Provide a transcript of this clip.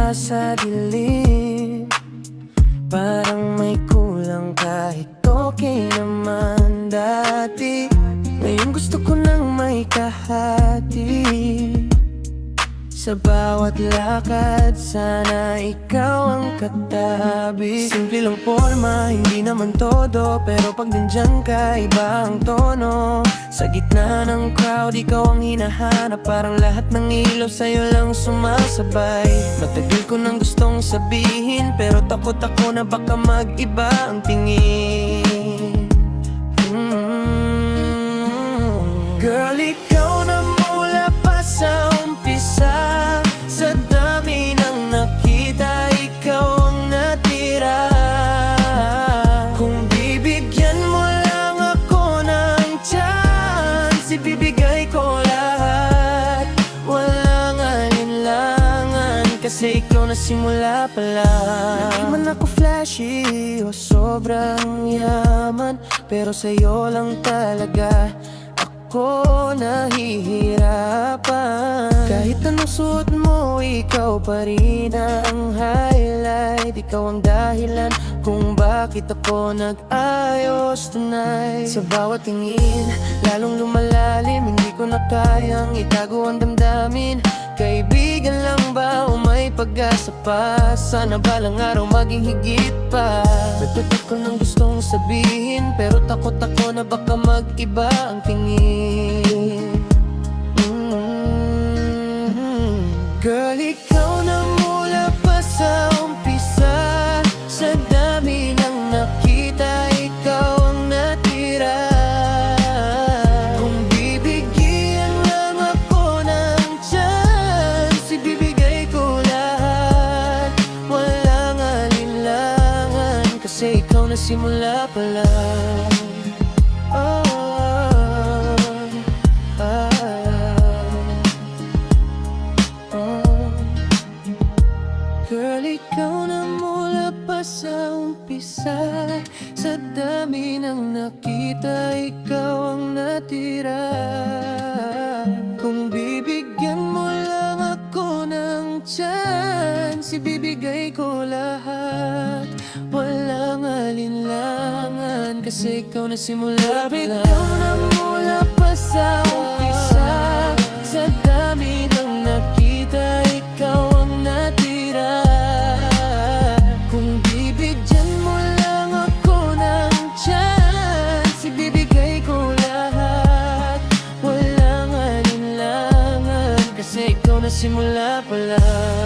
pa sa dilim. Parang may kulang kahit okay naman dati. Ngayon gusto ko nang may kahati. Sa bawat lakad, sana ikaw ang katabi. Simple lang forma, hindi naman todo, pero pag nandyan ka, iba ang tono. Sa gitna ng crowd, ikaw ang hinahanap. Parang lahat ng ilaw sa'yo lang sumasabay. Matagal ko nang gustong sabihin, pero takot ako na baka mag-iba ang tingin. Girl, ikaw na mula pa sa umpisa. Sa dami ng nakita, ikaw ang natira. Kung bibigyan mo lang ako ng chance, ibibigay ko lahat. Walang alinlangan, kasi ikaw na simula pa lang. Hindi man ako flashy o sobrang yaman, pero sa'yo lang talaga ako nahihirapan. Kahit anong suot mo, ikaw pa rin ang highlight. Ikaw ang dahilan kung bakit ako nag-ayos tonight. Sa bawat tingin, lalong lumalalim. Hindi ko na kayang itago ang damdamin. Kaibigan lang ba o may pag-asa pa? Sana balang araw maging higit pa. Nagtutok ko ng gustong sabihin, pero takot ako na baka mag-iba ang tingin. Girl, ikaw na mula pa sa umpisa. Sa dami ng nakita, ikaw ang natira. Kung bibigyan lang ako ng chance, ibibigay ko lahat. Walang alinlangan, kasi ikaw na simula pa lang. Girl, ikaw na mula pa sa umpisa. Sa dami ng nakita, ikaw ang natira. Kung bibigyan mo lang ako ng chance, ibibigay ko lahat. Walang alinlangan, kasi ikaw na simula pa lang. Ikaw na mula pa sa umpisa. Sa dami ng nakita, ikaw ang natira. Kung bibigyan mo lang ako ng chance, ibibigay ko lahat. Walang alinlangan, kasi ikaw na simula pa lang.